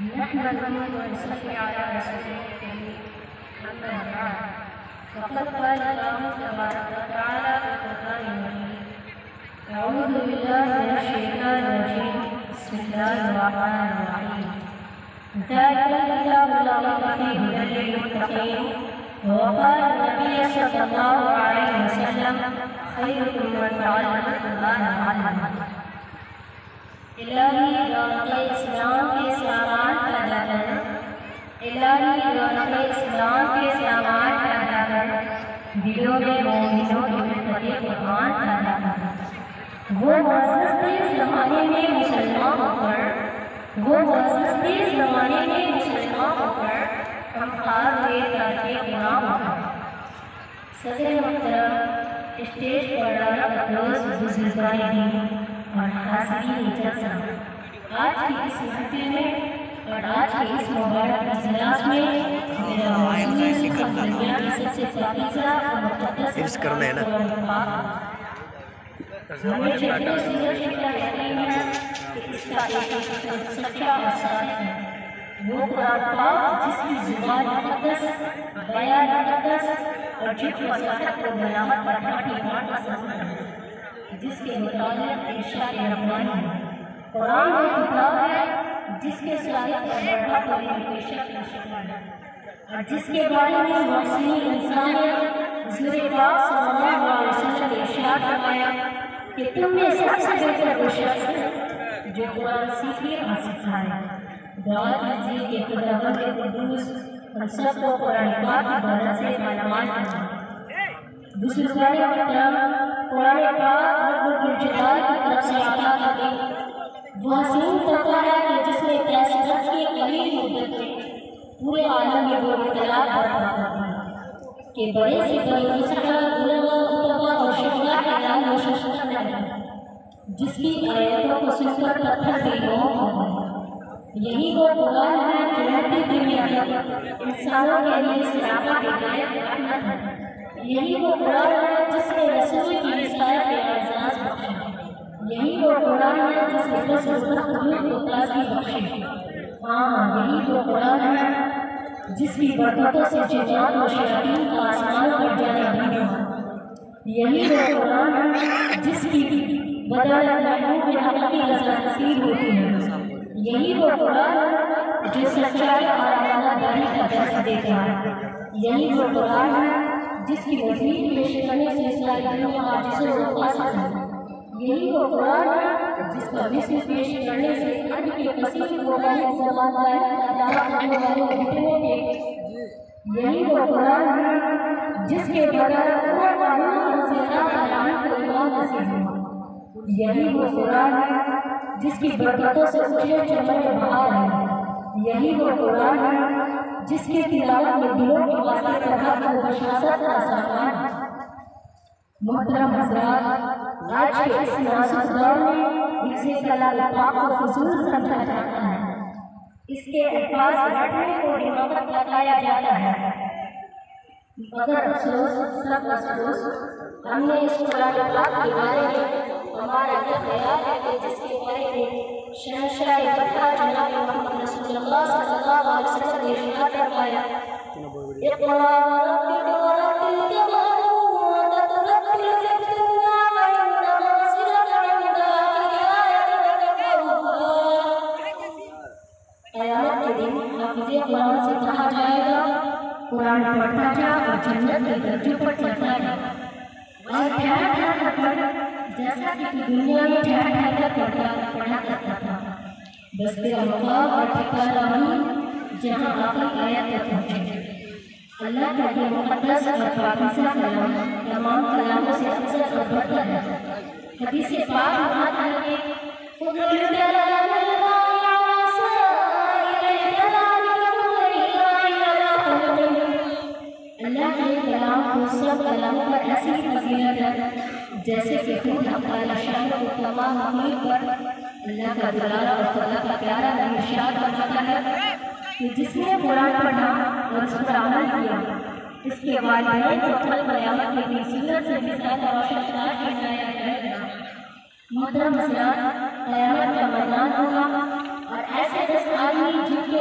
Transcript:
نحمده ونصلي على رسوله الكريم أما بعد فقد قال الله تبارك وتعالى في القرآن المجيد أعوذ بالله من الشيطان الرجيم بسم الله الرحمن الرحيم ذلك الكتاب لا ريب فيه هدى للمتقين وقال النبي صلى الله عليه وسلم خيركم من تعلم القرآن وعلمه الہی رونق اسلام کے سامان پیدا کر الہی رونق اسلام کے سامان پیدا کر دلوں میں مومنوں کی محبت قرآن پیدا کر وہ معزز تیز زمانے میں مسلمان ہو کر ہم خار ہوئے تاکہ غلام ہو کر صدر محترم اسٹیج پر افروز بزرگان دین اور حاضرین جلسہ آج کی اس محفل میں اور آج کے اس مبارک اجلاس میں میرا موضوع دنیا کی سب سے پاکیزہ اور مقدس قرآن پاک ہمیں جتنے سورج کی یقین ہے کہ اس کا ایک سچا اور صادق ہے وہ قرآن پاک جس کی زبان مقدس بیان مقدس اور جس وضاحت و بلاغت پر ڈھاٹی بات پسند ہے جس کے مطابق ارشاد ربانی ہے قرآن وہ کتاب ہے جس کے صلاحیت پر بڑھا کوئی پیشہ ہے اور جس کے بارے میں محسنین انسانیت حضور پاک صلی اللہ علیہ وسلم نے ارشاد فرمایا کہ تم میں سب سے بہتر وہ شخص ہے جو قرآن سیکھے اور سکھائے دعا کیجیے کہ خداوند قدوس ہم سب کو قرآن پاک کی برکت سے مالامال فرمائے بزرگان محترم قرآن پاک رب الجلال کی طرف سے عطا کردہ وہ حسین تحفہ ہے کہ جس نے 83 برس کی قلیل مدت میں پورے عالم میں وہ اطلاع برپا کر دی کہ بڑے سے بڑے فلسفہ علماء ادبا اور شہدا کے اعلان و ششتر نہیں جس کی آیتوں کو سن کر پتھر بے لوگ ہو گئے یہی وہ قرآن ہے جو رہتی دنیا تک انسانوں کے لیے سراپا ہدایت رحمت ہے یہی وہ قرآن ہے جس نے رسول کی رسالت کے اعزاز بخشا یہی وہ قرآن ہے جس نے رسول خدود کو تازگی بخشی یہی وہ قرآن ہے جس کی برکتوں سے جنات و شیاطین کا آسمانوں پر جانے بھیجا یہی وہ قرآن ہے جس کی بدولت محبوب حق کی رضا نصیب ہوتی ہے یہی وہ قرآن ہے جو سچائی اور امانت داری کا درس دیتا ہے یہی وہ قرآن ہے جس کی وزیر پیش کرنے سے ساری دنیا عاجز و قاصر ہے یہی وہ قرآن ہے جس کا مثل پیش کرنے سے ارض کے کثیر قومیں زبان دائر دعویٰ کرنے والے گھٹنے کے یہی وہ قرآن ہے جس کے بغیر وہ قانون نصیحت اعلان کو ایمان نصیب ہوا یہی وہ قرآن ہے جس کی برکتوں سے اٹھے چمن بہار ہے یہی وہ قرآن ہے جس کی تلاوت میں دلوں کی واسطے طرح کو بشاست کا سامان ہے محترم حضرات آج کے اس نازک دور میں حفظ کلام پاک کو فضول سمجھا جاتا ہے اس کے الفاظ رٹنے کو حماقت بتایا جاتا ہے مگر افسوس سب افسوس ہم نے اس قرآن پاک کے بارے میں ہمارا یہ خیال ہے کہ جس کے بارے میں شہنشاہ بٹھا جناب محمد رسول اللہ صلی اللہ علیہ وسلم نے ارشاد فرمایا اقرأ ورتل ورتل كما ترتل في الدنيا فإن منزلك عند آخر آية تقرأها قیامت کے دن حافظ قرآن سے کہا جائے گا قرآن پڑھتا جا اور جنت کے درجوں پر چڑھتا جا اور ٹھہر ٹھہر کر پڑھ جیسا کہ دنیا میں ٹھہر ٹھہر کر پڑھا کرتا تھا بس تیرا مقام اور ٹھکانہ وہیں جہاں آخری آیت تک پہنچے اللہ کا یہ مقدس اور پاکیزہ کلام تمام کلاموں سے افضل اور برتر ہے حدیث پاک میں آتا ہے کہ فضل الكلام اللہ کے کلام کو سب کلاموں پر ایسی فضیلت ہے جیسے کہ خود اقبال شاہ کو تمام حمید پر اللہ کا دلالہ اور خدا کا پیارا ارشاد فرماتا ہے کہ جس نے قرآن پڑھا اور اس پر عمل کیا اس کے والدین کو کل قیامت کے دن سورج سے بھی زیادہ روشن تاج بنایا جائے گا محترم حضرات قیامت کا میدان ہوگا اور ایسے 10 آدمی جن کے